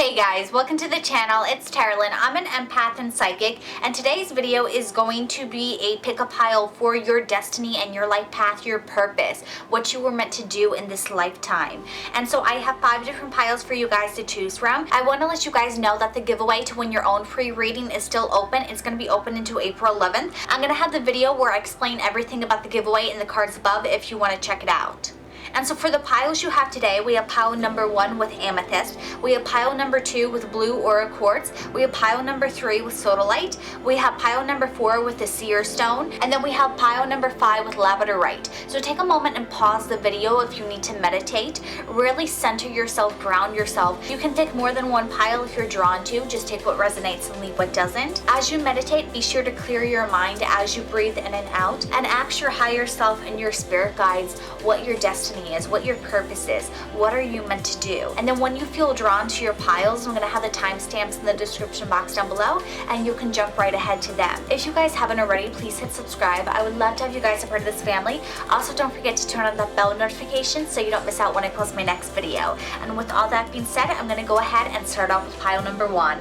Hey guys, welcome to the channel. It's TarotLynn. I'm an empath and psychic, and today's video is going to be a pick-a pile for your destiny and your life path, your purpose, what you were meant to do in this lifetime. And so I have 5 different piles for you guys to choose from. I want to let you guys know that the giveaway to win your own free reading is still open. It's going to be open until April 11th. I'm going to have the video where I explain everything about the giveaway in the cards above if you want to check it out. And so for the piles you have today, we have pile number 1 with Amethyst, we have pile number 2 with blue or Quartz, we have pile number 3 with Sodalite, we have pile number 4 with the Seer stone, and then we have pile number 5 with Labradorite. So take a moment and pause the video if you need to meditate, really center yourself, ground yourself. You can pick more than one pile if you're drawn to, just take what resonates and leave what doesn't. As you meditate, be sure to clear your mind as you breathe in and out, and ask your higher self and your spirit guides what your destiny is, what your purpose is, what are you meant to do. And then when you feel drawn to your piles, I'm going to have the timestamps in the description box down below, and you can jump right ahead to them. If you guys haven't already, please hit subscribe. I would love to have you guys a part of this family. Also, don't forget to turn on that bell notification so you don't miss out when I post my next video. And with all that being said, I'm going to go ahead and start off with pile number 1.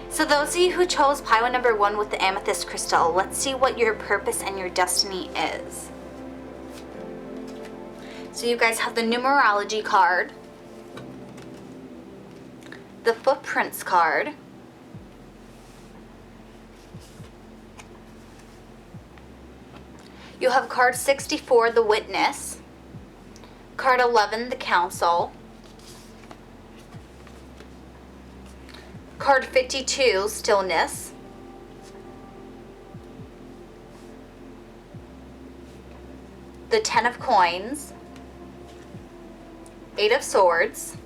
So those of you who chose pile number 1 with the amethyst crystal, let's see what your purpose and your destiny is. So you guys have the numerology card, the footprints card, you have card 64, the witness, card 11, the council, card 52, stillness, the 10 of coins, 8 of swords,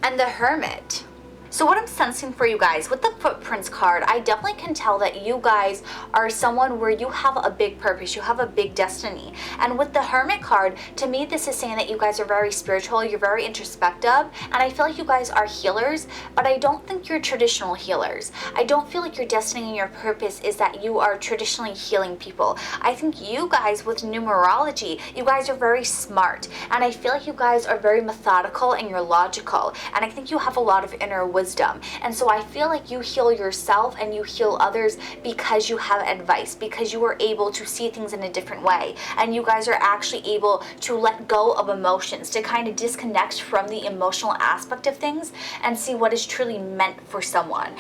and the hermit. So what I'm sensing for you guys with the footprints card, I definitely can tell that you guys are someone where you have a big purpose, you have a big destiny. And with the hermit card, to me this is saying that you guys are very spiritual, you're very introspective, and I feel like you guys are healers, but I don't think you're traditional healers. I don't feel like your destiny and your purpose is that you are traditionally healing people. I think you guys with numerology, you guys are very smart, and I feel like you guys are very methodical and you're logical, and I think you have a lot of inner wisdom. And so I feel like you heal yourself and you heal others because you have advice, because you are able to see things in a different way, and you guys are actually able to let go of emotions, to kind of disconnect from the emotional aspect of things and see what is truly meant for someone.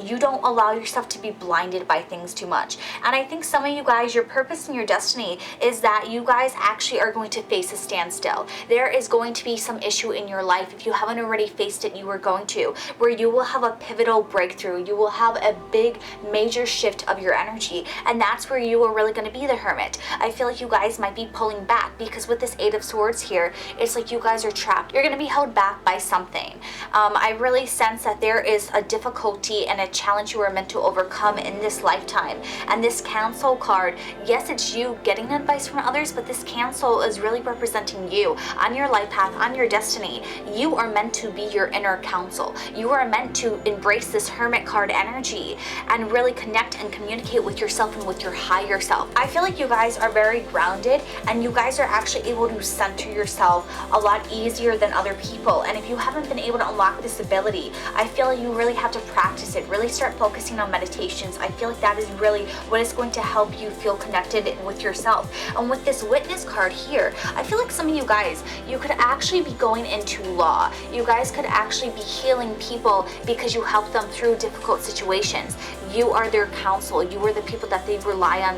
You don't allow yourself to be blinded by things too much. And I think some of you guys, your purpose and your destiny is that you guys actually are going to face a standstill. There is going to be some issue in your life. If you haven't already faced it, you are going to, where you will have a pivotal breakthrough. You will have a big major shift of your energy, and that's where you are really going to be the hermit. I feel like you guys might be pulling back because with this 8 of swords here, it's like you guys are trapped. You're going to be held back by something. I really sense that there is a difficulty and a challenge you are meant to overcome in this lifetime. And this council card, yes, it's you getting advice from others, but this council is really representing you on your life path, on your destiny. You are meant to be your inner counsel. You are meant to embrace this hermit card energy and really connect and communicate with yourself and with your higher self. I feel like you guys are very grounded, and you guys are actually able to center yourself a lot easier than other people. And if you haven't been able to unlock this ability, I feel like you really have to practice it, really start focusing on meditations. I feel like that is really what is going to help you feel connected with yourself. And with this witness card here, I feel like some of you guys, you could actually be going into law. You guys could actually be healing people because you help them through difficult situations. You are their counsel. You are the people that they rely on,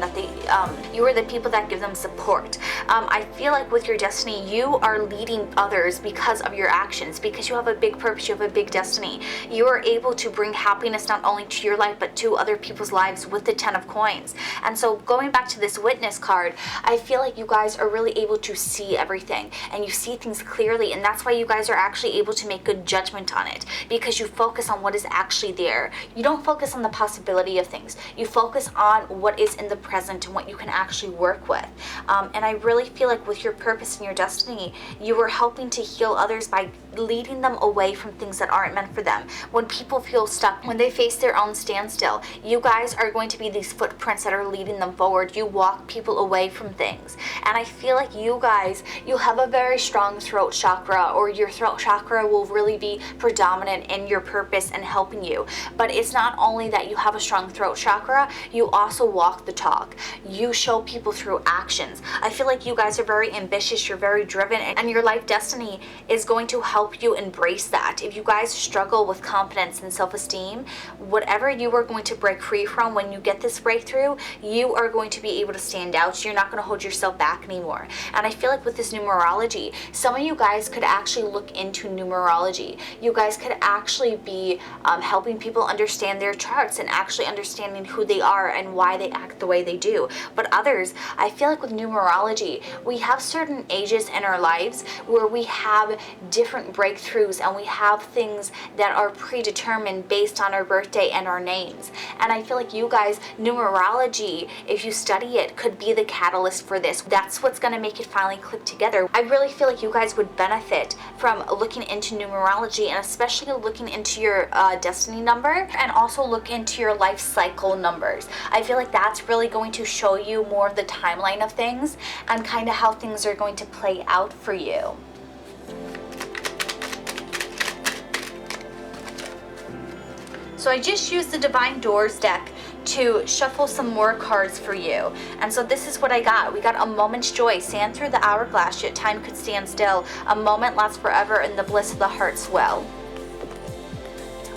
you are the people that give them support. I feel like with your destiny, you are leading others because of your actions, because you have a big purpose, you have a big destiny. You are able to bring happiness not only to your life, but to other people's lives with the 10 of coins. And so going back to this witness card, I feel like you guys are really able to see everything, and you see things clearly, and that's why you guys are actually able to make good judgment on it, because you focus on what is actually there. You don't focus on the possibilities possibility of things. You focus on what is in the present and what you can actually work with. And I really feel like with your purpose and your destiny, you are helping to heal others by leading them away from things that aren't meant for them. When people feel stuck, when they face their own standstill, you guys are going to be these footprints that are leading them forward. You walk people away from things. And I feel like you guys, you have a very strong throat chakra, or your throat chakra will really be predominant in your purpose and helping you. But it's not only that you have a strong throat chakra, you also walk the talk. You show people through actions. I feel like you guys are very ambitious, you're very driven, and your life destiny is going to help you embrace that. If you guys struggle with confidence and self-esteem, whatever you are going to break free from when you get this breakthrough, you are going to be able to stand out. You're not going to hold yourself back anymore. And I feel like with this numerology, some of you guys could actually look into numerology. You guys could actually be helping people understand their charts and actually understanding who they are and why they act the way they do. But others, I feel like with numerology, we have certain ages in our lives where we have different breakthroughs, and we have things that are predetermined based on our birthday and our names. And I feel like you guys, numerology, if you study it, could be the catalyst for this. That's what's going to make it finally click together. I really feel like you guys would benefit from looking into numerology, and especially looking into your destiny number, and also look into your life cycle numbers. I feel like that's really going to show you more of the timeline of things and kind of how things are going to play out for you. So I just used the Divine Doors deck to shuffle some more cards for you. And so this is what I got. We got a moment's joy, sand through the hourglass, yet time could stand still. A moment lasts forever, and the bliss of the heart swell.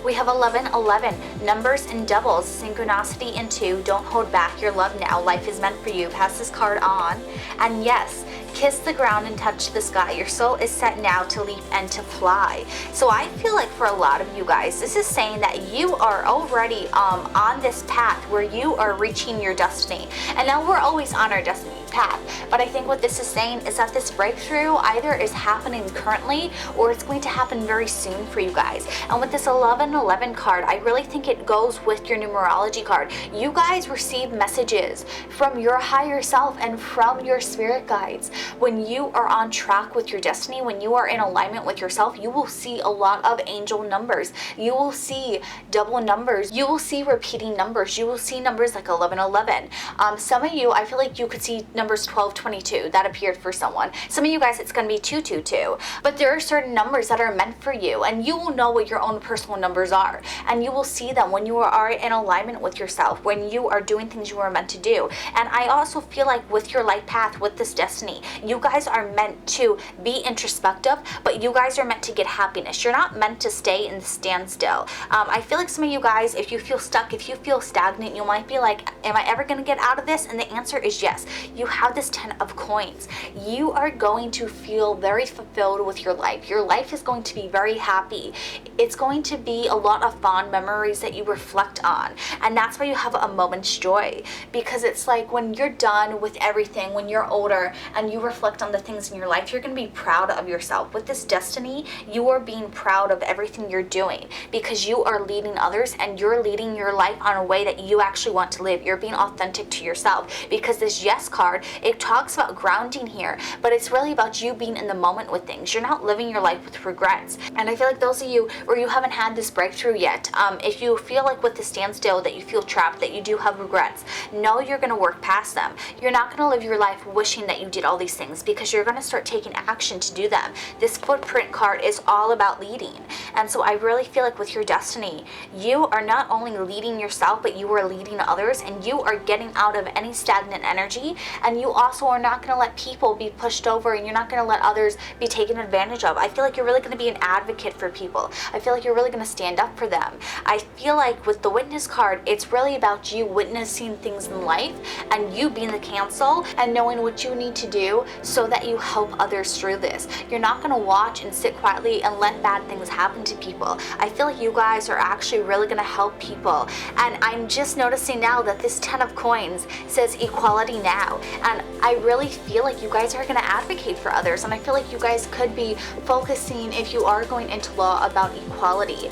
We have 1111, numbers and doubles, synchronicity in two, don't hold back your love now, life is meant for you, pass this card on. And yes, kiss the ground and touch the sky, your soul is set now to leap and to fly. So I feel like for a lot of you guys, this is saying that you are already on this path where you are reaching your destiny. And now we're always on our destiny path, but I think what this is saying is that this breakthrough either is happening currently or it's going to happen very soon for you guys. And with this 1111 card, I really think it goes with your numerology card. You guys receive messages from your higher self and from your spirit guides. When you are on track with your destiny, when you are in alignment with yourself, you will see a lot of angel numbers. You will see double numbers. You will see repeating numbers. You will see numbers like 1111. Some of you, I feel like you could see numbers 1222 that appeared for someone. Some of you guys, it's going to be 222. But there are certain numbers that are meant for you, and you will know what your own personal numbers are, and you will see them when you are in alignment with yourself, when you are doing things you are meant to do. And I also feel like with your life path, with this destiny, you guys are meant to be introspective, but you guys are meant to get happiness. You're not meant to stay in the standstill. I feel like some of you guys, if you feel stuck, if you feel stagnant, you might be like, am I ever going to get out of this? And the answer is yes. You have this 10 of coins. You are going to feel very fulfilled with your life. Your life is going to be very happy. It's going to be a lot of fond memories that you reflect on. And that's why you have a moment's joy, because it's like when you're done with everything, when you're older and you reflect on the things in your life, you're going to be proud of yourself. With this destiny, you are being proud of everything you're doing because you are leading others and you're leading your life on a way that you actually want to live. You're being authentic to yourself, because this yes card, it talks about grounding here, but it's really about you being in the moment with things. You're not living your life with regrets. And I feel like those of you where you haven't had this breakthrough yet, if you feel like with the standstill that you feel trapped, that you do have regrets, know you're going to work past them. You're not going to live your life wishing that you did all these things, because you're going to start taking action to do them. This footprint card is all about leading. And so I really feel like with your destiny, you are not only leading yourself, but you are leading others, and you are getting out of any stagnant energy, and you also are not going to let people be pushed over, and you're not going to let others be taken advantage of. I feel like you're really going to be an advocate for people. I feel like you're really going to stand up for them. I feel like with the witness card, it's really about you witnessing things in life and you being the counsel and knowing what you need to do so that you help others through this. You're not going to watch and sit quietly and let bad things happen to people. I feel like you guys are actually really going to help people. And I'm just noticing now that this 10 of coins says equality now. And I really feel like you guys are going to advocate for others, and I feel like you guys could be focusing, if you are going into law, about equality,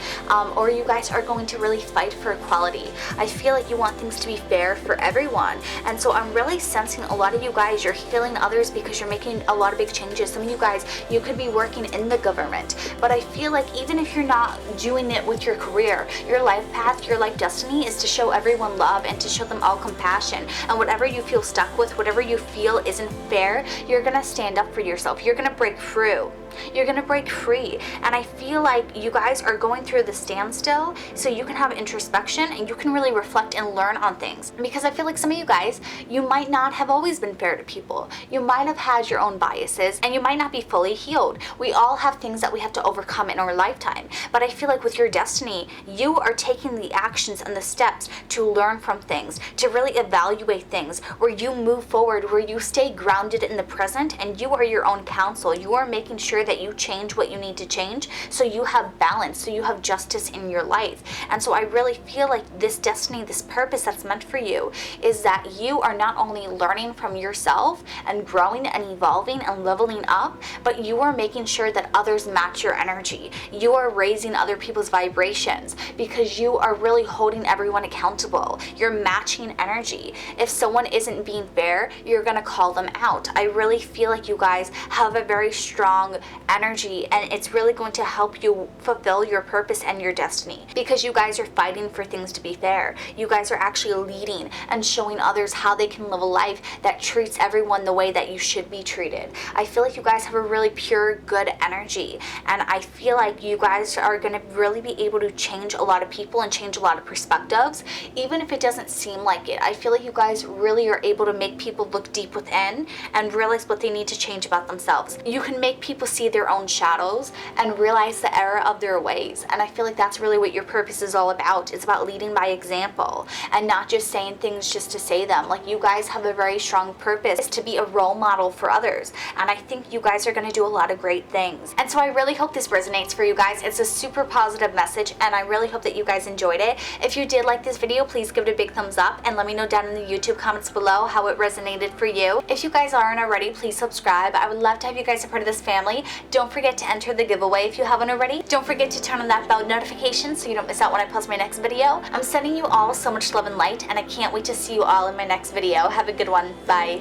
or you guys are going to really fight for equality. I feel like you want things to be fair for everyone, and so I'm really sensing a lot of you guys, you're healing others because you're making a lot of big changes. Some of you guys, you could be working in the government, but I feel like even if you're not doing it with your career, your life path, your life destiny is to show everyone love and to show them all compassion. And whatever you feel stuck with, whatever you feel isn't fair, you're gonna stand up for yourself. You're gonna break through. You're gonna break free. And I feel like you guys are going through the standstill so you can have introspection and you can really reflect and learn on things. Because I feel like some of you guys, you might not have always been fair to people. You might have had your own biases and you might not be fully healed. We all have things that we have to overcome in our lifetime. But I feel like with your destiny, you are taking the actions and the steps to learn from things, to really evaluate things, where you move forward, where you stay grounded in the present, and you are your own counsel. You are making sure that you change what you need to change so you have balance, so you have justice in your life. And so I really feel like this destiny, this purpose that's meant for you is that you are not only learning from yourself and growing and evolving and leveling up, but you are making sure that others match your energy. You are raising other people's vibrations because you are really holding everyone accountable. You're matching energy. If someone isn't being fair, you're gonna call them out. I really feel like you guys have a very strong energy, and it's really going to help you fulfill your purpose and your destiny because you guys are fighting for things to be fair. You guys are actually leading and showing others how they can live a life that treats everyone the way that you should be treated. I feel like you guys have a really pure, good energy, and I feel like you guys are going to really be able to change a lot of people and change a lot of perspectives, even if it doesn't seem like it. I feel like you guys really are able to make people look deep within and realize what they need to change about themselves. You can make people see their own shadows and realize the error of their ways, and I feel like that's really what your purpose is all about. It's about leading by example and not just saying things just to say them. Like, you guys have a very strong purpose to be a role model for others, and I think you guys are going to do a lot of great things. And so I really hope this resonates for you guys. It's a super positive message, and I really hope that you guys enjoyed it. If you did like this video, please give it a big thumbs up and let me know down in the YouTube comments below how it resonated for you. If you guys aren't already, please subscribe. I would love to have you guys a part of this family. Don't forget to enter the giveaway if you haven't already. Don't forget to turn on that bell notification so you don't miss out when I post my next video. I'm sending you all so much love and light, and I can't wait to see you all in my next video. Have a good one. Bye.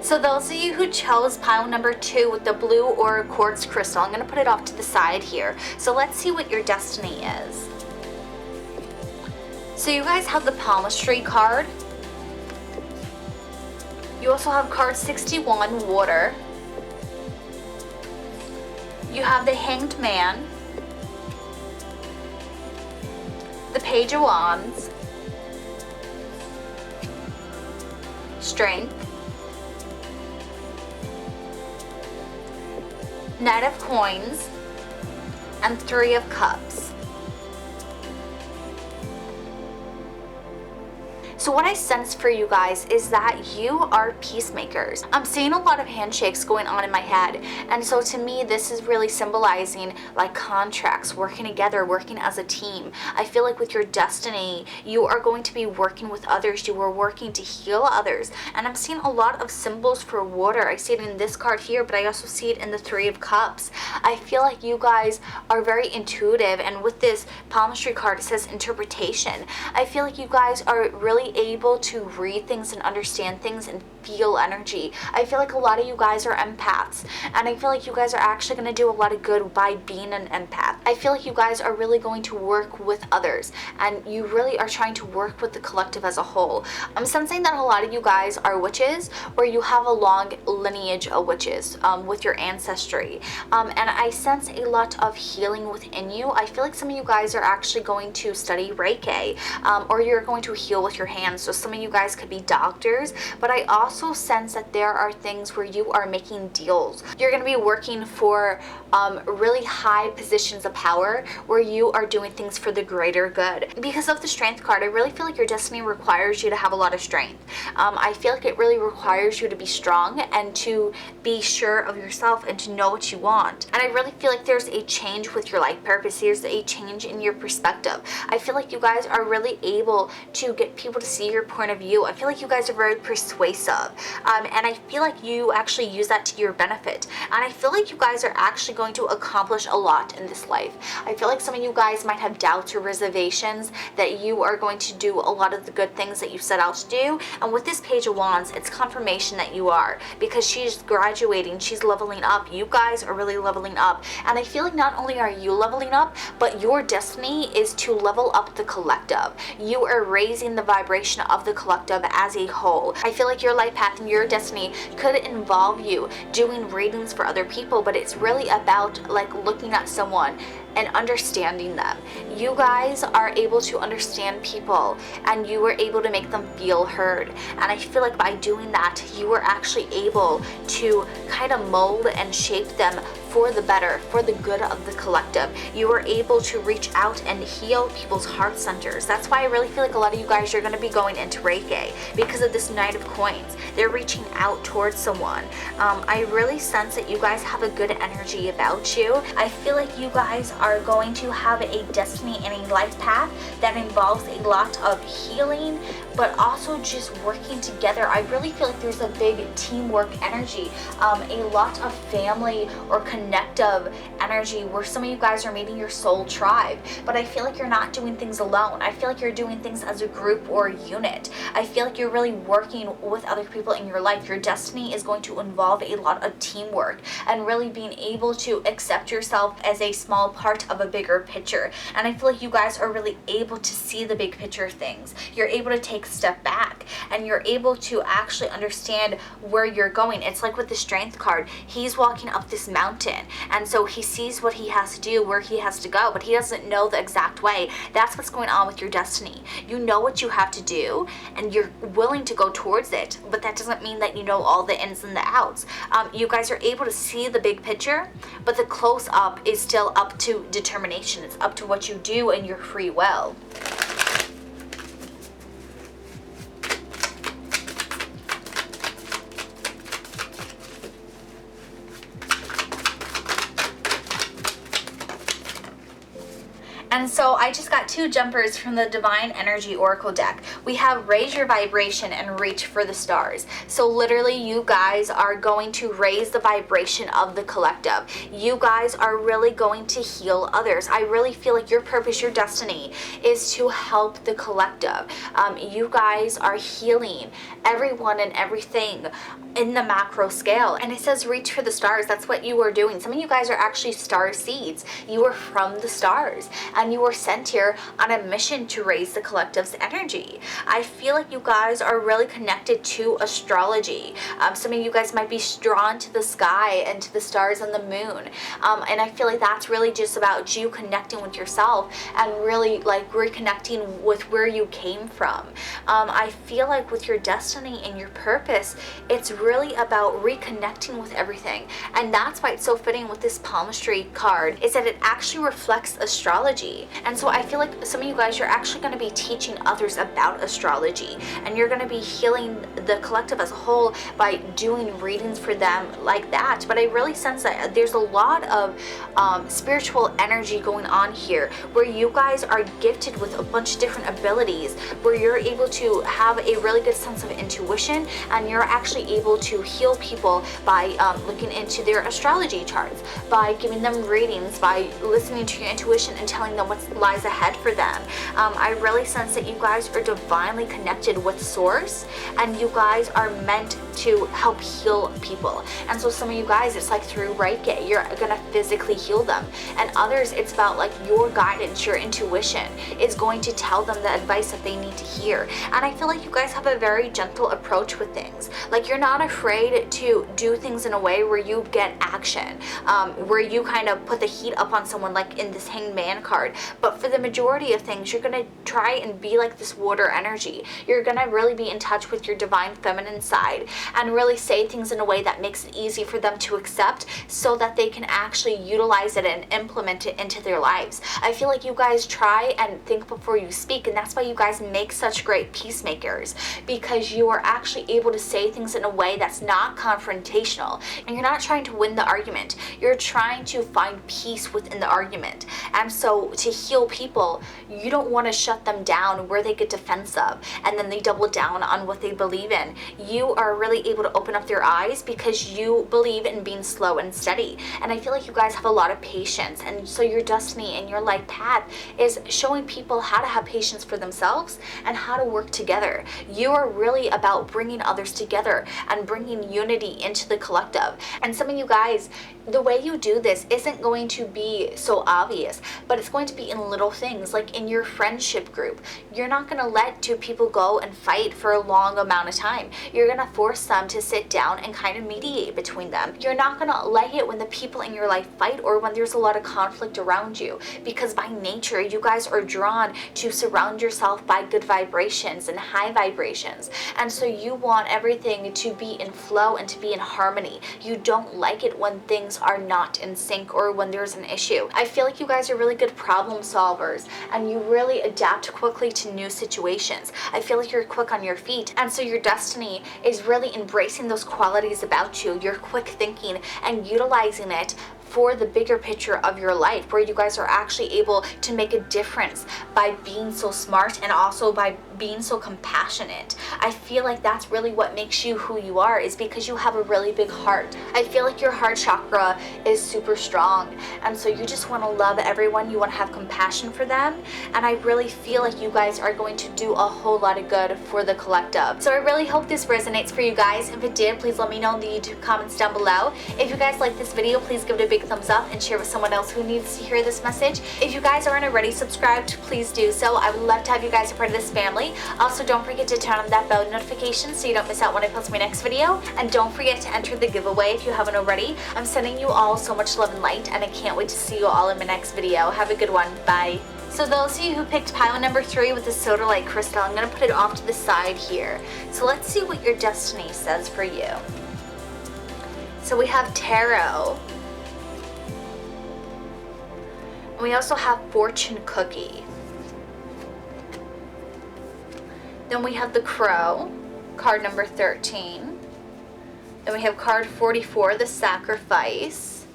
So those of you who chose pile number 2 with the blue or quartz crystal, I'm going to put it off to the side here. So let's see what your destiny is. So you guys have the palmistry card. You also have card 61, water. You have the Hanged Man, the Page of Wands, Strength, Knight of Coins, and 3 of Cups. So what I sense for you guys is that you are peacemakers. I'm seeing a lot of handshakes going on in my head, and so to me this is really symbolizing like contracts, working together, working as a team. I feel like with your destiny, you are going to be working with others, you are working to heal others, and I'm seeing a lot of symbols for water. I see it in this card here, but I also see it in the 3 of Cups. I feel like you guys are very intuitive, and with this palmistry card it says interpretation. I feel like you guys are really able to read things and understand things and feel energy. I feel like a lot of you guys are empaths, and I feel like you guys are actually going to do a lot of good by being an empath. I feel like you guys are really going to work with others, and you really are trying to work with the collective as a whole. I'm sensing that a lot of you guys are witches, where you have a long lineage of witches with your ancestry, and I sense a lot of healing within you. I feel like some of you guys are actually going to study Reiki, or you're going to heal with your hands. So some of you guys could be doctors, but I also sense that there are things where you are making deals. You're going to be working for really high positions of power where you are doing things for the greater good. Because of the Strength card, I really feel like your destiny requires you to have a lot of strength. I feel like it really requires you to be strong and to be sure of yourself and to know what you want. And I really feel like there's a change with your life purpose. There's a change in your perspective. I feel like you guys are really able to get people to see your point of view. I feel like you guys are very persuasive. love. And I feel like you actually use that to your benefit. And I feel like you guys are actually going to accomplish a lot in this life. I feel like some of you guys might have doubts or reservations that you are going to do a lot of the good things that you set out to do. And with this Page of Wands, it's confirmation that you are, because she's graduating, she's leveling up. You guys are really leveling up. And I feel like not only are you leveling up, but your destiny is to level up the collective. You are raising the vibration of the collective as a whole. I feel like your life path and your destiny could involve you doing readings for other people, but it's really about like looking at someone and understanding them. You guys are able to understand people, and you are able to make them feel heard. And I feel like by doing that, you are actually able to kind of mold and shape them for the better, for the good of the collective. You are able to reach out and heal people's heart centers. That's why I really feel like a lot of you guys are going to be going into Reiki, because of this Knight of Coins. They're reaching out towards someone. I really sense that you guys have a good energy about you. I feel like you guys are going to have a destiny and a life path that involves a lot of healing, but also just working together. I really feel like there's a big teamwork energy, a lot of family or connective energy where some of you guys are meeting your soul tribe, but I feel like you're not doing things alone. I feel like you're doing things as a group or a unit. I feel like you're really working with other people in your life. Your destiny is going to involve a lot of teamwork and really being able to accept yourself as a small part of a bigger picture. And I feel like you guys are really able to see the big picture things. You're able to take a step back, and you're able to actually understand where you're going. It's like with the Strength card, he's walking up this mountain, and so he sees what he has to do, where he has to go, but he doesn't know the exact way. That's what's going on with your destiny. You know what you have to do, and you're willing to go towards it, but that doesn't mean that you know all the ins and the outs. You guys are able to see the big picture, but the close up is still up to determination. It's up to what you do and your free will. And so I just got two jumpers from the Divine Energy Oracle deck. We have raise your vibration and reach for the stars. So literally you guys are going to raise the vibration of the collective. You guys are really going to heal others. I really feel like your purpose, your destiny is to help the collective. You guys are healing everyone and everything in the macro scale. And it says reach for the stars. That's what you are doing. Some of you guys are actually star seeds. You are from the stars, and you were sent here on a mission to raise the collective's energy. I feel like you guys are really connected to astrology. Some of you guys might be drawn to the sky and to the stars and the moon. And I feel like that's really just about you connecting with yourself and really like reconnecting with where you came from. I feel like with your destiny and your purpose, it's really about reconnecting with everything. And that's why it's so fitting with this palmistry card, is that it actually reflects astrology. And so I feel like some of you guys, you're actually going to be teaching others about astrology, and you're going to be healing the collective as a whole by doing readings for them like that. But I really sense that there's a lot of spiritual energy going on here, where you guys are gifted with a bunch of different abilities, where you're able to have a really good sense of intuition, and you're actually able to heal people by looking into their astrology charts, by giving them readings, by listening to your intuition and telling them what lies ahead for them. I really sense that you guys are divinely connected with Source, and you guys are meant to help heal people. And so some of you guys, it's like through Reiki, you're gonna physically heal them, and others, it's about like your guidance, your intuition is going to tell them the advice that they need to hear. And I feel like you guys have a very gentle approach with things. Like you're not afraid to do things in a way where you get action, where you kind of put the heat up on someone, like in this Hanged Man card. But for the majority of things, you're gonna try and be like this water energy. You're gonna really be in touch with your divine feminine side and really say things in a way that makes it easy for them to accept, so that they can actually utilize it and implement it into their lives. I feel like you guys try and think before you speak, and that's why you guys make such great peacemakers, because you are actually able to say things in a way that's not confrontational, and you're not trying to win the argument. You're trying to find peace within the argument. And so to heal people, you don't want to shut them down where they get defensive and then they double down on what they believe in. You are really able to open up their eyes because you believe in being slow and steady. And I feel like you guys have a lot of patience, and so your destiny and your life path is showing people how to have patience for themselves and how to work together. You are really about bringing others together and bringing unity into the collective. And some of you guys, the way you do this isn't going to be so obvious, but it's going to be in little things, like in your friendship group. You're not going to let two people go and fight for a long amount of time. You're going to force them to sit down and kind of mediate between them. You're not going to like it when the people in your life fight or when there's a lot of conflict around you, because by nature you guys are drawn to surround yourself by good vibrations and high vibrations, and so you want everything to be in flow and to be in harmony. You don't like it when things are not in sync or when there's an issue. I feel like you guys are really good problem solvers and you really adapt quickly to new situations. I feel like you're quick on your feet, and so your destiny is really embracing those qualities about you. You're quick thinking and utilizing it for the bigger picture of your life, where you guys are actually able to make a difference by being so smart and also by being so compassionate. I feel like that's really what makes you who you are, is because you have a really big heart. I feel like your heart chakra is super strong, and so you just want to love everyone. You want to have compassion for them, and I really feel like you guys are going to do a whole lot of good for the collective. So I really hope this resonates for you guys. If it did, please let me know in the YouTube comments down below. If you guys like this video, please give it a big thumbs up and share with someone else who needs to hear this message. If you guys aren't already subscribed, please do so. I would love to have you guys a part of this family. Also, don't forget to turn on that bell notification so you don't miss out when I post my next video. And don't forget to enter the giveaway if you haven't already. I'm sending you all so much love and light, and I can't wait to see you all in my next video. Have a good one. Bye. So those of you who picked pile number 3 with the Sodalite crystal, I'm going to put it off to the side here. So let's see what your destiny says for you. So we have tarot. And we also have fortune cookie. Then we have the crow, card number 13. Then we have card 44, the sacrifice.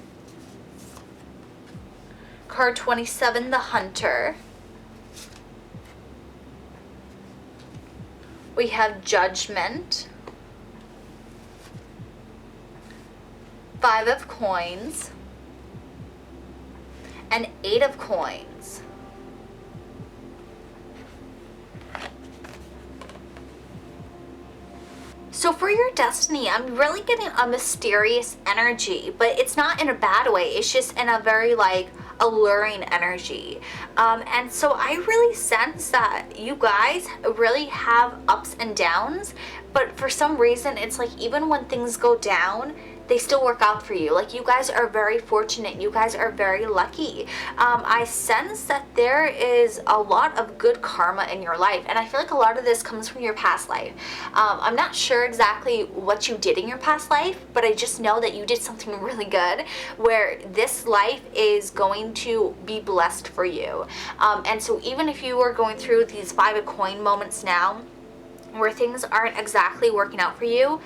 Card 27, the hunter. We have judgment. 5 of coins. And 8 of coins. So for your destiny, I'm really getting a mysterious energy, but it's not in a bad way. It's just in a very like alluring energy. And so I really sense that you guys really have ups and downs, but for some reason it's like even when things go down, they still work out for you. Like, you guys are very fortunate. You guys are very lucky. I sense that there is a lot of good karma in your life, and I feel like a lot of this comes from your past life. I'm not sure exactly what you did in your past life, but I just know that you did something really good where this life is going to be blessed for you. And so even if you are going through these 5 of coin moments now where things aren't exactly working out for you,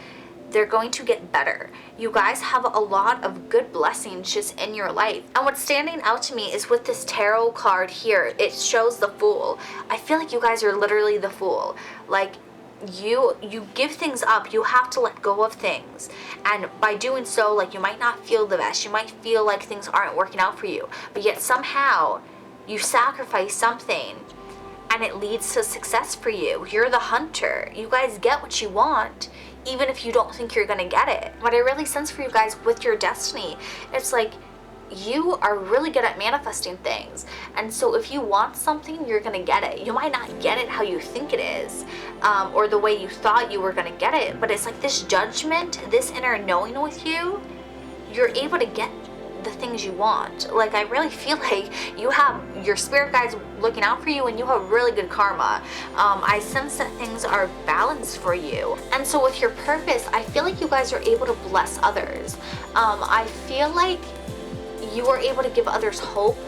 they're going to get better. You guys have a lot of good blessings just in your life. And what's standing out to me is with this tarot card here, it shows the Fool. I feel like you guys are literally the Fool. Like, you give things up. You have to let go of things. And by doing so, like, you might not feel the best. You might feel like things aren't working out for you. But yet somehow you sacrifice something and it leads to success for you. You're the hunter. You guys get what you want, even if you don't think you're gonna get it. What I really sense for you guys with your destiny, it's like you are really good at manifesting things. And so if you want something, you're gonna get it. You might not get it how you think it is, or the way you thought you were gonna get it, but it's like this judgment, this inner knowing with you, you're able to get the things you want. Like, I really feel like you have your spirit guides looking out for you, and you have really good karma. I sense that things are balanced for you. And so with your purpose, I feel like you guys are able to bless others. I feel like you are able to give others hope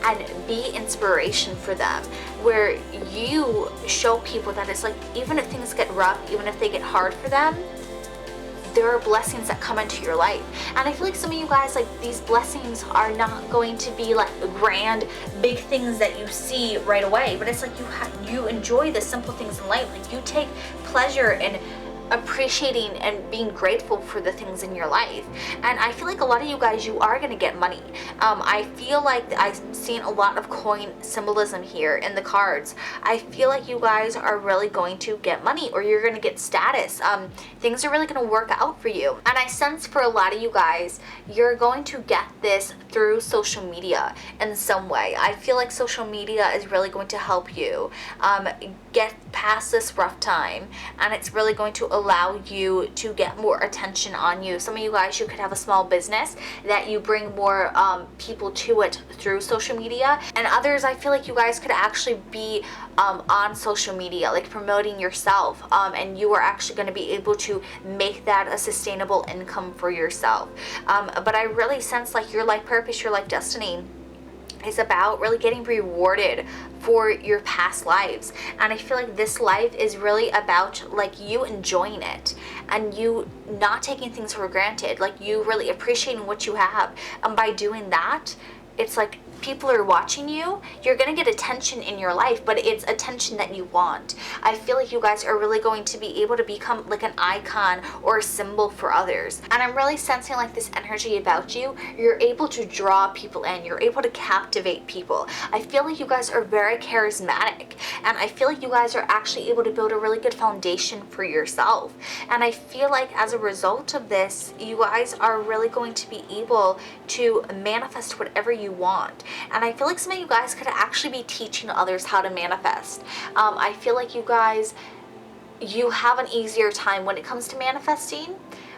and be inspiration for them, where you show people that it's like, even if things get rough, even if they get hard for them, there are blessings that come into your life. And I feel like some of you guys, like, these blessings are not going to be like grand, big things that you see right away, but it's like you enjoy the simple things in life. Like you take pleasure in appreciating and being grateful for the things in your life. And I feel like a lot of you guys, you are going to get money. I feel like I've seen a lot of coin symbolism here in the cards. I feel like you guys are really going to get money, or you're going to get status. Things are really going to work out for you. And I sense for a lot of you guys, you're going to get this through social media in some way. I feel like social media is really going to help you get past this rough time, and it's really going to allow you to get more attention on you. Some of you guys, you could have a small business that you bring more people to it through social media, and others, I feel like you guys could actually be on social media, like promoting yourself, and you are actually going to be able to make that a sustainable income for yourself. But I really sense like your life purpose, your life destiny is about really getting rewarded for your past lives. And I feel like this life is really about like you enjoying it and you not taking things for granted, like you really appreciating what you have. And by doing that, it's like people are watching you. You're going to get attention in your life, but it's attention that you want. I feel like you guys are really going to be able to become like an icon or a symbol for others. And I'm really sensing like this energy about you. You're able to draw people in. You're able to captivate people. I feel like you guys are very charismatic, and I feel like you guys are actually able to build a really good foundation for yourself. And I feel like as a result of this, you guys are really going to be able to manifest whatever you want. And I feel like some of you guys could actually be teaching others how to manifest. I feel like you guys, you have an easier time when it comes to manifesting,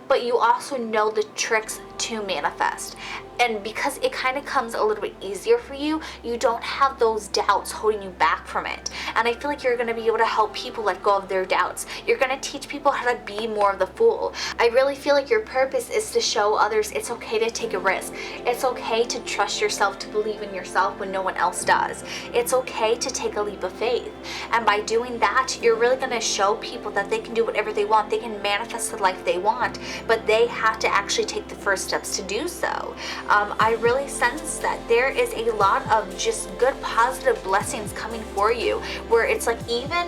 but you also know the tricks to manifest. And because it kind of comes a little bit easier for you, you don't have those doubts holding you back from it. And I feel like you're going to be able to help people let go of their doubts. You're going to teach people how to be more of the fool. I really feel like your purpose is to show others it's okay to take a risk. It's okay to trust yourself, to believe in yourself when no one else does. It's okay to take a leap of faith. And by doing that, you're really going to show people that they can do whatever they want. They can manifest the life they want, but they have to actually take the first steps to do so. I really sense that there is a lot of just good positive blessings coming for you, where it's like even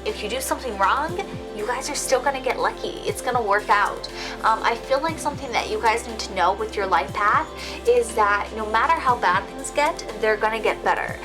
if you do something wrong, you guys are still going to get lucky. It's going to work out. I feel like something that you guys need to know with your life path is that no matter how bad things get, they're going to get better.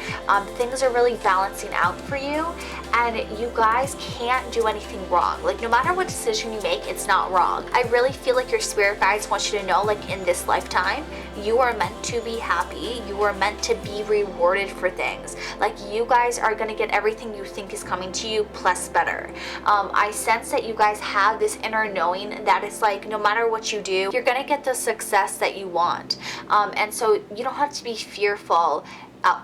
Things are really balancing out for you, and you guys can't do anything wrong. Like no matter what decision you make, it's not wrong. I really feel like your spirit guides want you to know, like in this lifetime, you are meant to be happy. You are meant to be rewarded for things. Like you guys are going to get everything you think is coming to you plus better. I sense that you guys have this inner knowing that it's like no matter what you do, you're going to get the success that you want. And so you don't have to be fearful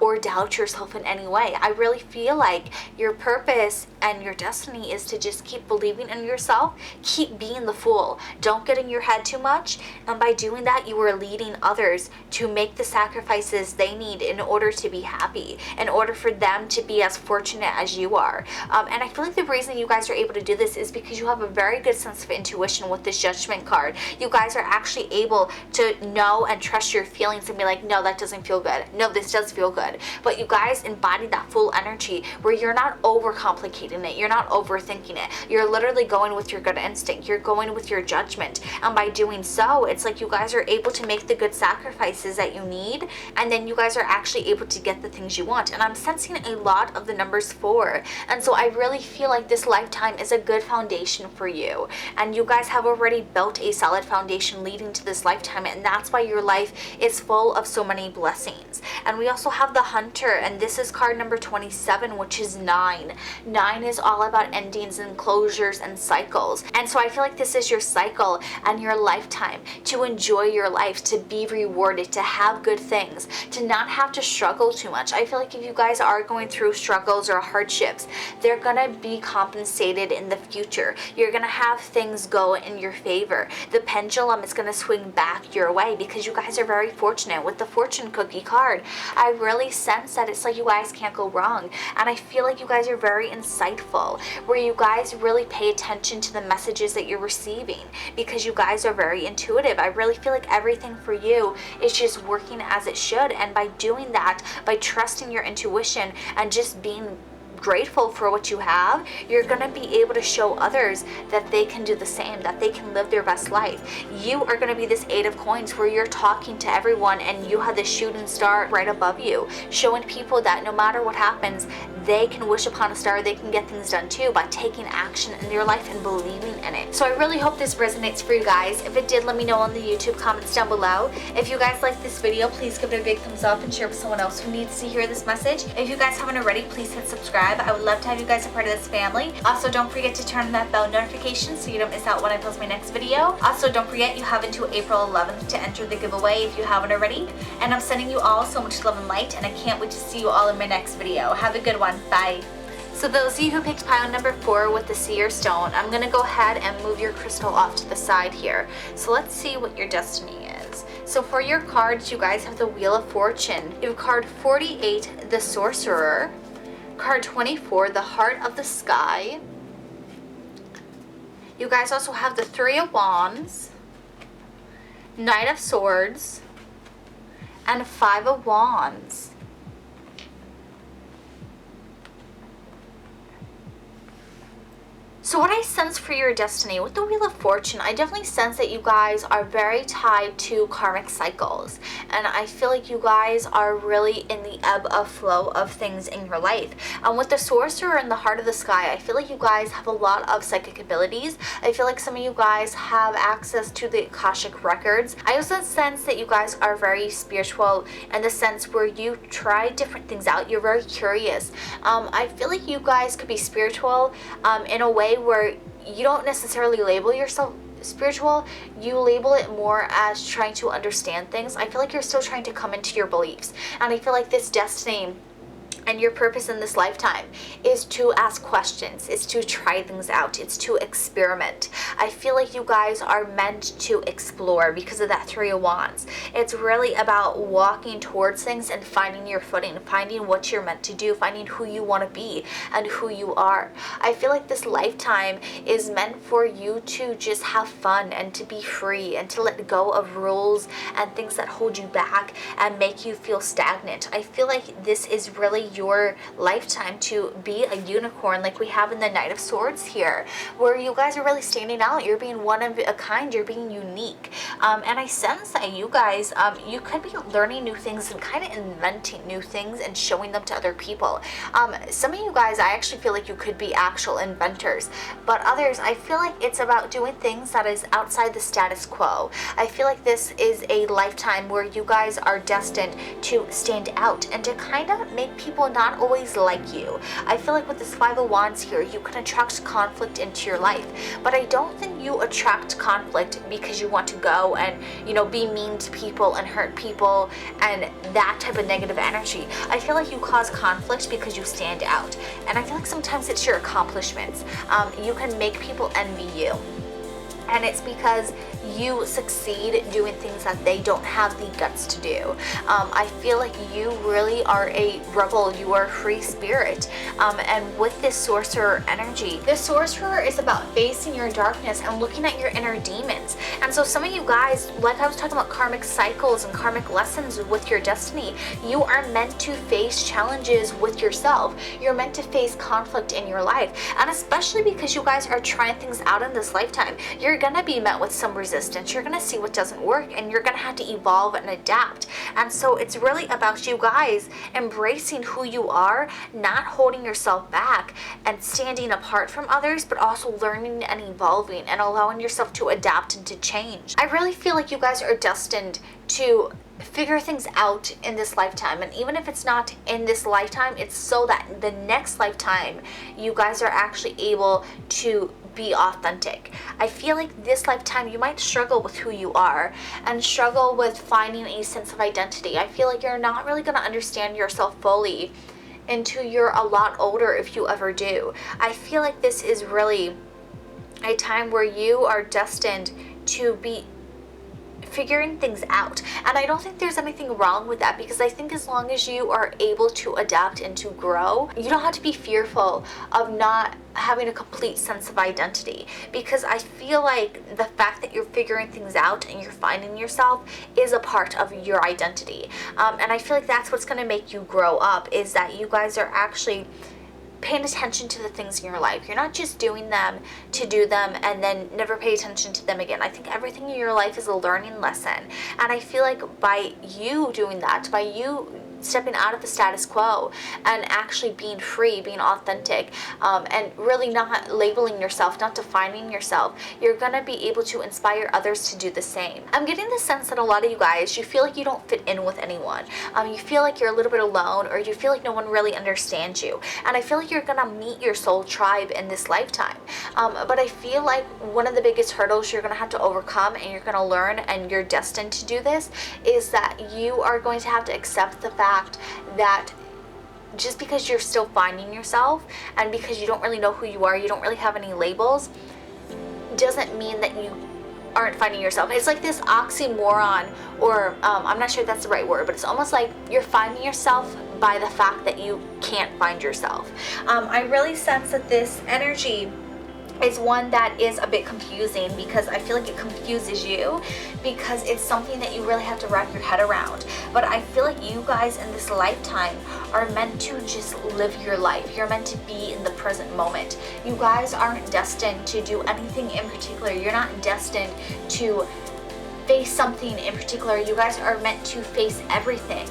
or doubt yourself in any way. I really feel like your purpose and your destiny is to just keep believing in yourself, keep being the fool. Don't get in your head too much, and by doing that, you are leading others to make the sacrifices they need in order to be happy, in order for them to be as fortunate as you are. And I feel like the reason you guys are able to do this is because you have a very good sense of intuition with this Judgment card. You guys are actually able to know and trust your feelings and be like, no, that doesn't feel good. No, this does feel good. But you guys embody that full energy where you're not overcomplicating it. You're not overthinking it. You're literally going with your gut instinct. You're going with your judgment. And by doing so, it's like you guys are able to make the good sacrifices that you need. And then you guys are actually able to get the things you want. And I'm sensing a lot of the numbers 4. And so I really feel like this lifetime is a good foundation for you. And you guys have already built a solid foundation leading to this lifetime. And that's why your life is full of so many blessings. And we also have the Hunter, and this is card number 27, which is 9. 9 is all about endings and closures and cycles. And so I feel like this is your cycle and your lifetime to enjoy your life, to be rewarded, to have good things, to not have to struggle too much. I feel like if you guys are going through struggles or hardships, they're gonna be compensated in the future. You're gonna have things go in your favor. The pendulum is gonna swing back your way because you guys are very fortunate with the fortune cookie card. I really sense that it's like you guys can't go wrong. And I feel like you guys are very insightful, where you guys really pay attention to the messages that you're receiving, because you guys are very intuitive. I really feel like everything for you is just working as it should. And by doing that, by trusting your intuition and just being grateful for what you have, you're going to be able to show others that they can do the same, that they can live their best life. You are going to be this 8 of coins where you're talking to everyone and you have the shooting star right above you, showing people that no matter what happens, they can wish upon a star, they can get things done too by taking action in their life and believing in it. So I really hope this resonates for you guys. If it did, let me know in the YouTube comments down below. If you guys like this video, please give it a big thumbs up and share with someone else who needs to hear this message. If you guys haven't already, please hit subscribe. I would love to have you guys a part of this family. Also, don't forget to turn on that bell notification so you don't miss out when I post my next video. Also, don't forget you have until April 11th to enter the giveaway if you haven't already. And I'm sending you all so much love and light, and I can't wait to see you all in my next video. Have a good one. Bye. So those of you who picked pile number 4 with the Seer stone, I'm going to go ahead and move your crystal off to the side here. So let's see what your destiny is. So for your cards, you guys have the Wheel of Fortune. You have card 48, the Sorcerer. Card 24, the Heart of the Sky. You guys also have the 3 of Wands, Knight of Swords, and 5 of Wands. So what I sense for your destiny with the Wheel of Fortune, I definitely sense that you guys are very tied to karmic cycles. And I feel like you guys are really in the ebb of flow of things in your life. And with the Sorcerer and the Heart of the Sky, I feel like you guys have a lot of psychic abilities. I feel like some of you guys have access to the Akashic records. I also sense that you guys are very spiritual in the sense where you try different things out. You're very curious. I feel like you guys could be spiritual in a way where you don't necessarily label yourself spiritual, you label it more as trying to understand things. I feel like you're still trying to come into your beliefs, and I feel like this destiny and your purpose in this lifetime is to ask questions, is to try things out, it's to experiment. I feel like you guys are meant to explore because of that 3 of Wands. It's really about walking towards things and finding your footing, finding what you're meant to do, finding who you want to be and who you are. I feel like this lifetime is meant for you to just have fun and to be free and to let go of rules and things that hold you back and make you feel stagnant. I feel like this is really your lifetime to be a unicorn, like we have in the Knight of Swords here, where you guys are really standing out. You're being one of a kind, you're being unique. And I sense that you guys, you could be learning new things and kind of inventing new things and showing them to other people. Some of you guys, I actually feel like you could be actual inventors, but others, I feel like it's about doing things that is outside the status quo. I feel like this is a lifetime where you guys are destined to stand out and to kind of make people not always like you. I feel like with this 5 of Wands here, you can attract conflict into your life, but I don't think you attract conflict because you want to go and, you know, be mean to people and hurt people and that type of negative energy. I feel like you cause conflict because you stand out, and I feel like sometimes it's your accomplishments. You can make people envy you, and it's because you succeed doing things that they don't have the guts to do. I feel like you really are a rebel, you are a free spirit. And with this Sorcerer energy, this Sorcerer is about facing your darkness and looking at your inner demons. And so some of you guys, like I was talking about karmic cycles and karmic lessons with your destiny, you are meant to face challenges with yourself. You're meant to face conflict in your life. And especially because you guys are trying things out in this lifetime, you're gonna be met with some resistance. You're gonna see what doesn't work, and you're gonna have to evolve and adapt. And so it's really about you guys embracing who you are, not holding yourself back and standing apart from others, but also learning and evolving and allowing yourself to adapt and to change. I really feel like you guys are destined to figure things out in this lifetime, and even if it's not in this lifetime, it's so that the next lifetime you guys are actually able to be authentic. I feel like this lifetime you might struggle with who you are and struggle with finding a sense of identity. I feel like you're not really going to understand yourself fully until you're a lot older, if you ever do. I feel like this is really a time where you are destined to be figuring things out. And I don't think there's anything wrong with that, because I think as long as you are able to adapt and to grow, you don't have to be fearful of not having a complete sense of identity, because I feel like the fact that you're figuring things out and you're finding yourself is a part of your identity. And I feel like that's what's going to make you grow up, is that you guys are actually paying attention to the things in your life. You're not just doing them to do them and then never pay attention to them again. I think everything in your life is a learning lesson. And I feel like by you doing that, by you stepping out of the status quo and actually being free, being authentic, and really not labeling yourself, not defining yourself, you're gonna be able to inspire others to do the same. I'm getting the sense that a lot of you guys, you feel like you don't fit in with anyone. You feel like you're a little bit alone, or you feel like no one really understands you. And I feel like you're gonna meet your soul tribe in this lifetime. But I feel like one of the biggest hurdles you're gonna have to overcome, and you're gonna learn, and you're destined to do this, is that you are going to have to accept the fact that just because you're still finding yourself, and because you don't really know who you are, you don't really have any labels, doesn't mean that you aren't finding yourself. It's like this oxymoron, or I'm not sure if that's the right word, but it's almost like you're finding yourself by the fact that you can't find yourself. I really sense that this energy is one that is a bit confusing, because I feel like it confuses you, because it's something that you really have to wrap your head around. But I feel like you guys in this lifetime are meant to just live your life. You're meant to be in the present moment. You guys aren't destined to do anything in particular. You're not destined to face something in particular. You guys are meant to face everything.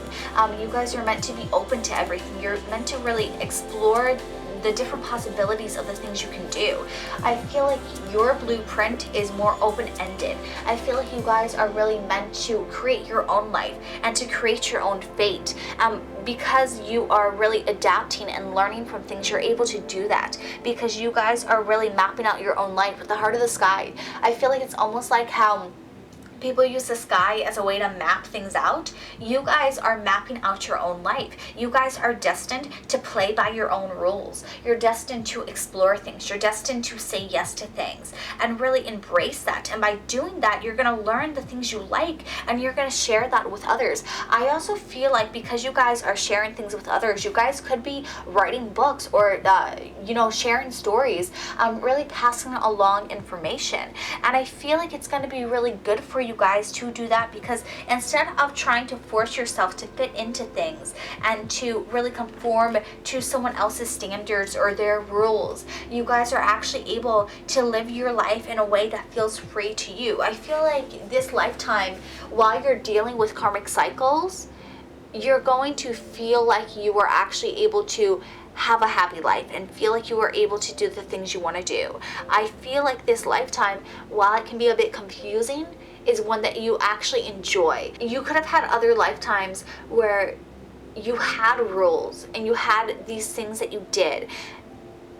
You guys are meant to be open to everything. You're meant to really explore the different possibilities of the things you can do. I feel like your blueprint is more open-ended. I feel like you guys are really meant to create your own life and to create your own fate. Because you are really adapting and learning from things, you're able to do that, because you guys are really mapping out your own life with the heart of the sky. I feel like it's almost like how people use the sky as a way to map things out. You guys are mapping out your own life. You guys are destined to play by your own rules. You're destined to explore things. You're destined to say yes to things and really embrace that. And by doing that, you're going to learn the things you like, and you're going to share that with others. I also feel like because you guys are sharing things with others, you guys could be writing books, or sharing stories, really passing along information. And I feel like it's going to be really good for you guys to do that, because instead of trying to force yourself to fit into things and to really conform to someone else's standards or their rules, you guys are actually able to live your life in a way that feels free to you. I feel like this lifetime, while you're dealing with karmic cycles, you're going to feel like you are actually able to have a happy life and feel like you are able to do the things you want to do. I feel like this lifetime, while it can be a bit confusing, is one that you actually enjoy. You could have had other lifetimes where you had rules and you had these things that you did,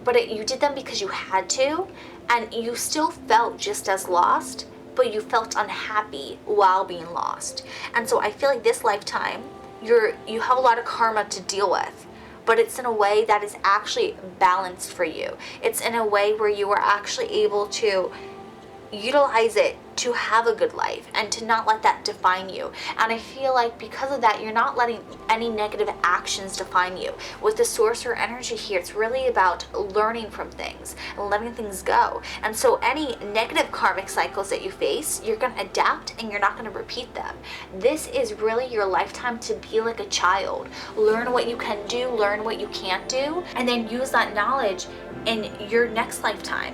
but you did them because you had to, and you still felt just as lost, but you felt unhappy while being lost. And so I feel like this lifetime, you have a lot of karma to deal with, but it's in a way that is actually balanced for you. It's in a way where you are actually able to utilize it to have a good life and to not let that define you. And I feel like because of that, you're not letting any negative actions define you. With the sorcerer energy here, it's really about learning from things and letting things go. And so any negative karmic cycles that you face, you're going to adapt and you're not going to repeat them. This is really your lifetime to be like a child. Learn what you can do, learn what you can't do, and then use that knowledge in your next lifetime,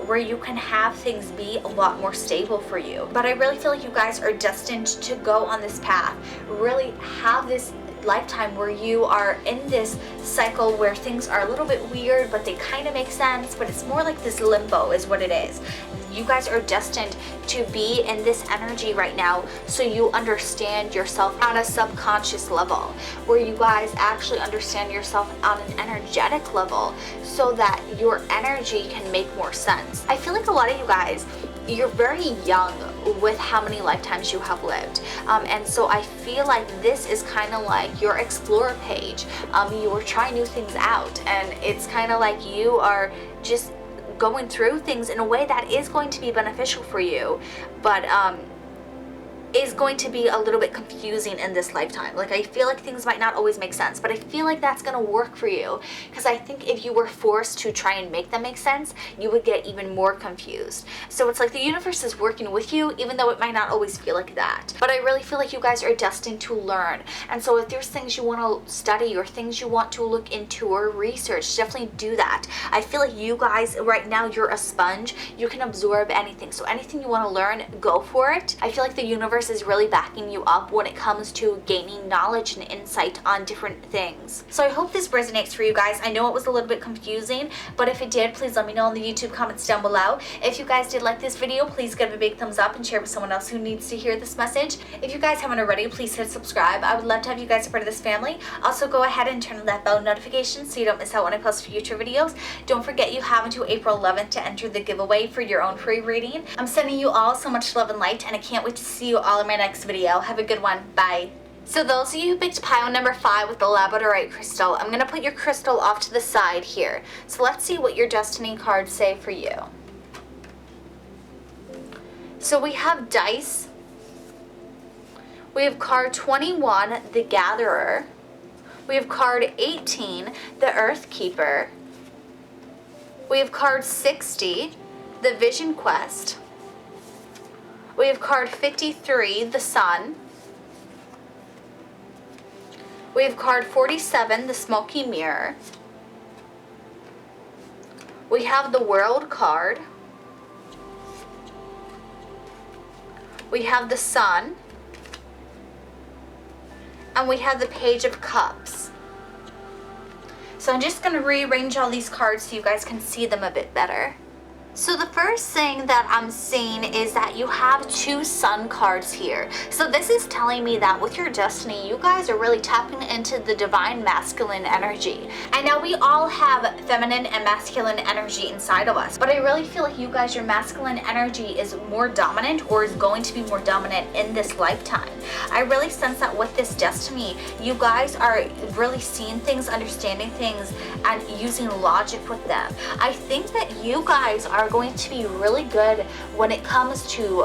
where you can have things be a lot more stable for you. But I really feel like you guys are destined to go on this path, really have this lifetime where you are in this cycle where things are a little bit weird, but they kind of make sense, but it's more like this limbo is what it is. You guys are destined to be in this energy right now, so you understand yourself on a subconscious level, where you guys actually understand yourself on an energetic level, so that your energy can make more sense. I feel like a lot of you guys, you're very young with how many lifetimes you have lived, and so I feel like this is kind of like your explorer page. You are trying new things out, and it's kind of like you are just going through things in a way that is going to be beneficial for you, but is going to be a little bit confusing in this lifetime. Like, I feel like things might not always make sense, but I feel like that's gonna work for you, because I think if you were forced to try and make them make sense, you would get even more confused. So it's like the universe is working with you, even though it might not always feel like that. But I really feel like you guys are destined to learn. And so if there's things you want to study or things you want to look into or research, definitely do that. I feel like you guys right now, you're a sponge. You can absorb anything. So anything you want to learn, go for it. I feel like the universe is really backing you up when it comes to gaining knowledge and insight on different things. So I hope this resonates for you guys. I know it was a little bit confusing, but if it did, please let me know in the YouTube comments down below. If you guys did like this video, please give it a big thumbs up and share with someone else who needs to hear this message. If you guys haven't already, please hit subscribe. I would love to have you guys a part of this family. Also, go ahead and turn on that bell notification so you don't miss out when I post future videos. Don't forget, you have until April 11th to enter the giveaway for your own free reading. I'm sending you all so much love and light, and I can't wait to see you all in my next video. Have a good one. Bye. So those of you who picked pile number 5 with the Labradorite crystal, I'm going to put your crystal off to the side here. So let's see what your destiny cards say for you. So we have dice. We have card 21, the Gatherer. We have card 18, the Earth Keeper. We have card 60, the Vision Quest. We have card 53, the Sun. We have card 47, the Smoky Mirror. We have the World card. We have the Sun. And we have the Page of Cups. So I'm just going to rearrange all these cards so you guys can see them a bit better. So the first thing that I'm seeing is that you have 2 Sun cards here. So this is telling me that with your destiny, you guys are really tapping into the divine masculine energy. I know we all have feminine and masculine energy inside of us, but I really feel like you guys, your masculine energy is more dominant, or is going to be more dominant in this lifetime. I really sense that with this destiny, you guys are really seeing things, understanding things, and using logic with them. I think that you guys are going to be really good when it comes to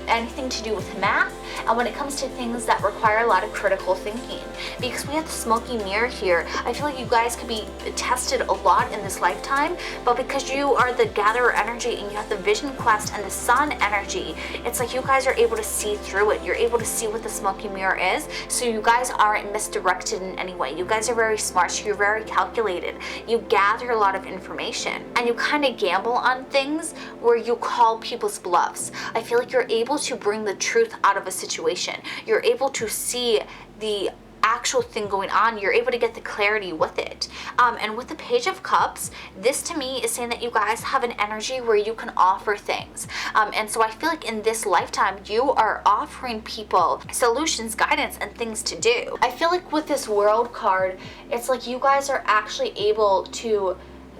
anything to do with math, and when it comes to things that require a lot of critical thinking. Because we have the Smoky Mirror here, I feel like you guys could be tested a lot in this lifetime, but because you are the Gatherer energy and you have the Vision Quest and the Sun energy, it's like you guys are able to see through it. You're able to see what the Smoky Mirror is, so you guys aren't misdirected in any way. You guys are very smart, you're very calculated, you gather a lot of information, and you kind of gamble on things where you call people's bluffs. I feel like you're able to bring the truth out of a situation. You're able to see the actual thing going on. You're able to get the clarity with it. And with the Page of Cups, this to me is saying that you guys have an energy where you can offer things. And so I feel like in this lifetime, you are offering people solutions, guidance, and things to do. I feel like with this World card, it's like you guys are actually able to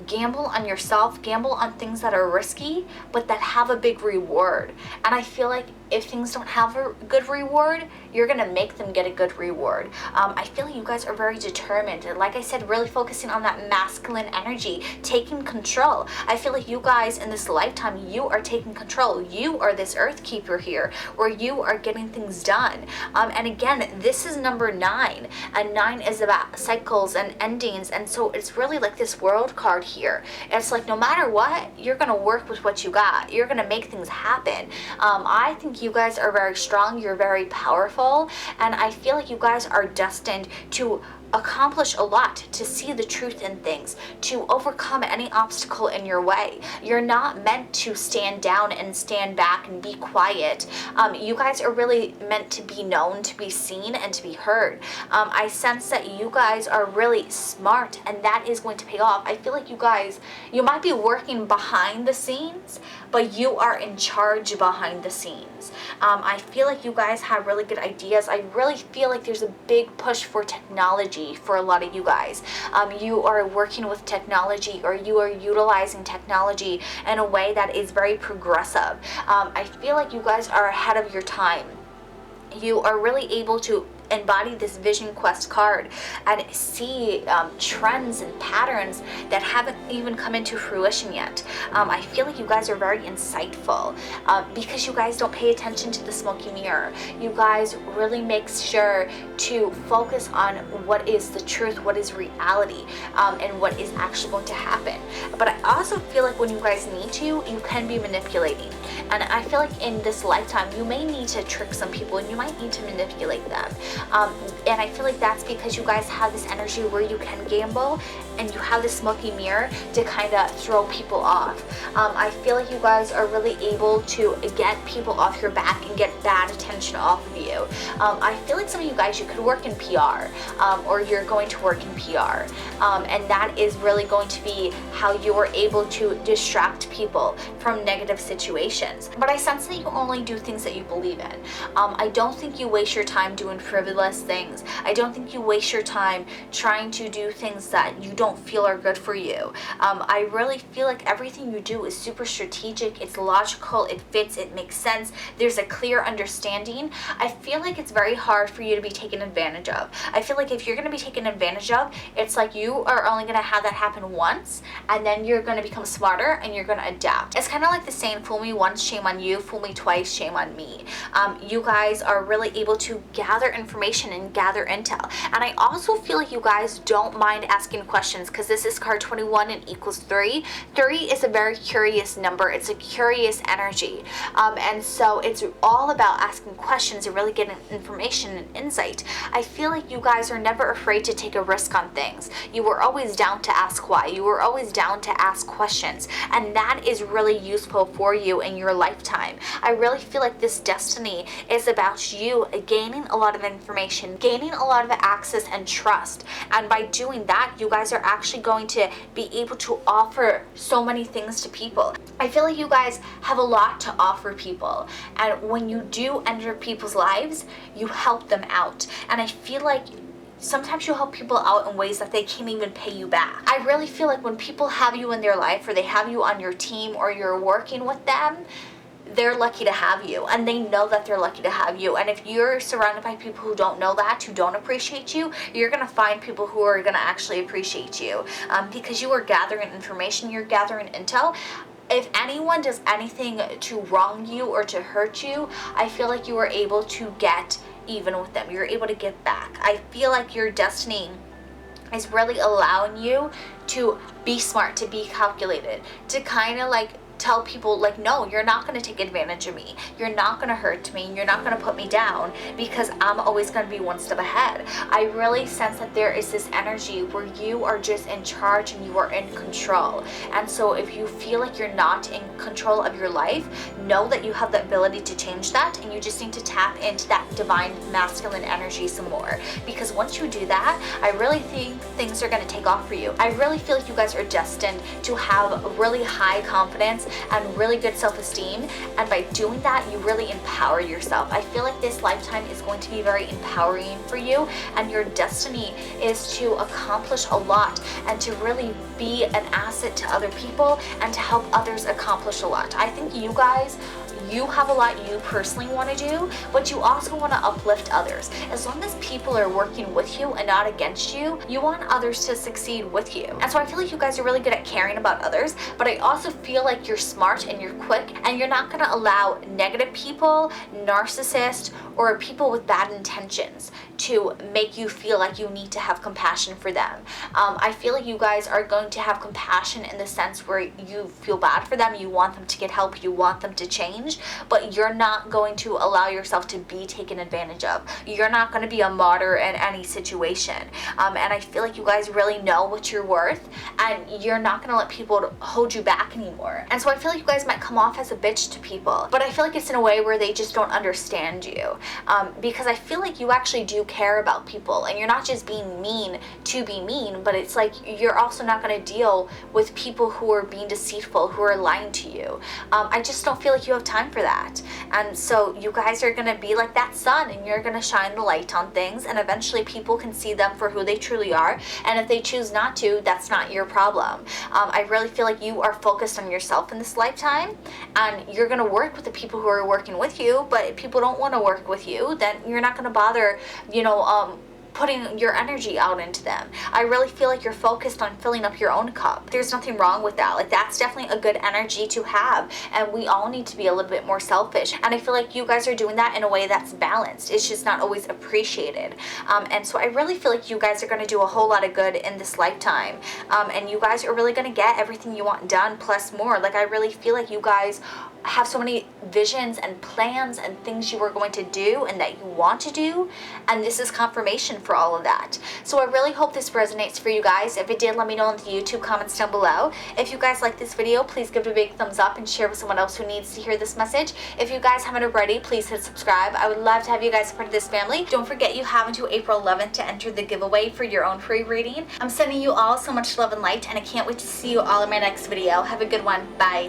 gamble on yourself, gamble on things that are risky, but that have a big reward. And I feel like if things don't have a good reward, you're gonna make them get a good reward. I feel like you guys are very determined. And like I said, really focusing on that masculine energy, taking control. I feel like you guys in this lifetime, you are taking control. You are this Earth Keeper here, where you are getting things done. And again, this is number 9, and 9 is about cycles and endings. And so it's really like this World card here. It's like no matter what, you're gonna work with what you got. You're gonna make things happen. I think you guys are very strong, you're very powerful, and I feel like you guys are destined to accomplish a lot, to see the truth in things, to overcome any obstacle in your way. You're not meant to stand down and stand back and be quiet. You guys are really meant to be known, to be seen, and to be heard. I sense that you guys are really smart, and that is going to pay off. I feel like you guys, you might be working behind the scenes, but you are in charge behind the scenes. I feel like you guys have really good ideas. I really feel like there's a big push for technology for a lot of you guys. You are working with technology, or you are utilizing technology in a way that is very progressive. I feel like you guys are ahead of your time. You are really able to embody this vision quest card and see trends and patterns that haven't even come into fruition yet. I feel like you guys are very insightful because you guys don't pay attention to the smoky mirror. You guys really make sure to focus on what is the truth, what is reality, and what is actually going to happen. But I also feel like when you guys need to, you can be manipulating. And I feel like in this lifetime, you may need to trick some people and you might need to manipulate them. And I feel like that's because you guys have this energy where you can gamble and you have this smoky mirror to kind of throw people off. I feel like you guys are really able to get people off your back and get bad attention off of you. I feel like some of you guys, you could work in PR or you're going to work in PR. And that is really going to be how you are able to distract people from negative situations. But I sense that you only do things that you believe in. I don't think you waste your time doing frivolous things. I don't think you waste your time trying to do things that you don't feel are good for you. I really feel like everything you do is super strategic, it's logical, it fits, it makes sense, there's a clear understanding. I feel like it's very hard for you to be taken advantage of. I feel like if you're going to be taken advantage of, it's like you are only going to have that happen once and then you're going to become smarter and you're going to adapt. It's kind of like the saying, fool me once, shame on you, fool me twice, shame on me. You guys are really able to gather information and gather intel. And I also feel like you guys don't mind asking questions because this is card 21 and equals 3. 3 is a very curious number. It's a curious energy. And so it's all about asking questions and really getting information and insight. I feel like you guys are never afraid to take a risk on things. You were always down to ask why. You were always down to ask questions. And that is really useful for you in your lifetime. I really feel like this destiny is about you gaining a lot of information, gaining a lot of access and trust. And by doing that, you guys are actually going to be able to offer so many things to people. I feel like you guys have a lot to offer people. And when you do enter people's lives, you help them out. And I feel like sometimes you help people out in ways that they can't even pay you back. I really feel like when people have you in their life or they have you on your team or you're working with them, they're lucky to have you and they know that they're lucky to have you. And if you're surrounded by people who don't know that, who don't appreciate you, you're going to find people who are going to actually appreciate you because you are gathering information, you're gathering intel. If anyone does anything to wrong you or to hurt you, I feel like you are able to get even with them. You're able to give back. I feel like your destiny is really allowing you to be smart, to be calculated, to kind of like tell people like, no, you're not going to take advantage of me. You're not going to hurt me. You're not going to put me down because I'm always going to be one step ahead. I really sense that there is this energy where you are just in charge and you are in control. And so if you feel like you're not in control of your life, know that you have the ability to change that and you just need to tap into that divine masculine energy some more. Because once you do that, I really think things are going to take off for you. I really feel like you guys are destined to have really high confidence and really good self-esteem, and by doing that you really empower yourself. I feel like this lifetime is going to be very empowering for you, and your destiny is to accomplish a lot and to really be an asset to other people and to help others accomplish a lot. I think you guys, you have a lot you personally want to do, but you also want to uplift others. As long as people are working with you and not against you, you want others to succeed with you. And so I feel like you guys are really good at caring about others, but I also feel like you're smart and you're quick and you're not going to allow negative people, narcissists, or people with bad intentions to make you feel like you need to have compassion for them. I feel like you guys are going to have compassion in the sense where you feel bad for them, you want them to get help, you want them to change, but you're not going to allow yourself to be taken advantage of. You're not going to be a martyr in any situation. And I feel like you guys really know what you're worth and you're not going to let people hold you back anymore. And so I feel like you guys might come off as a bitch to people, but I feel like it's in a way where they just don't understand you. Because I feel like you actually do care about people and you're not just being mean to be mean, but it's like you're also not going to deal with people who are being deceitful, who are lying to you. I just don't feel like you have time time for that. And so you guys are going to be like that sun, and you're going to shine the light on things, and eventually people can see them for who they truly are. And if they choose not to, that's not your problem. I really feel like you are focused on yourself in this lifetime, and you're going to work with the people who are working with you. But if people don't want to work with you, then you're not going to bother, putting your energy out into them. I really feel like you're focused on filling up your own cup. There's nothing wrong with that. Like, that's definitely a good energy to have, and we all need to be a little bit more selfish. And I feel like you guys are doing that in a way that's balanced. It's just not always appreciated. And so I really feel like you guys are going to do a whole lot of good in this lifetime. And you guys are really going to get everything you want done, plus more. Like, I really feel like you guys have so many visions and plans and things you are going to do and that you want to do, and this is confirmation for all of that. So I really hope this resonates for you guys. If it did, let me know in the YouTube comments down below. If you guys like this video, please give it a big thumbs up and share with someone else who needs to hear this message. If you guys haven't already, please hit subscribe. I would love to have you guys part of this family. Don't forget, you have until April 11th to enter the giveaway for your own free reading. I'm sending you all so much love and light, and I can't wait to see you all in my next video. Have a good one. Bye.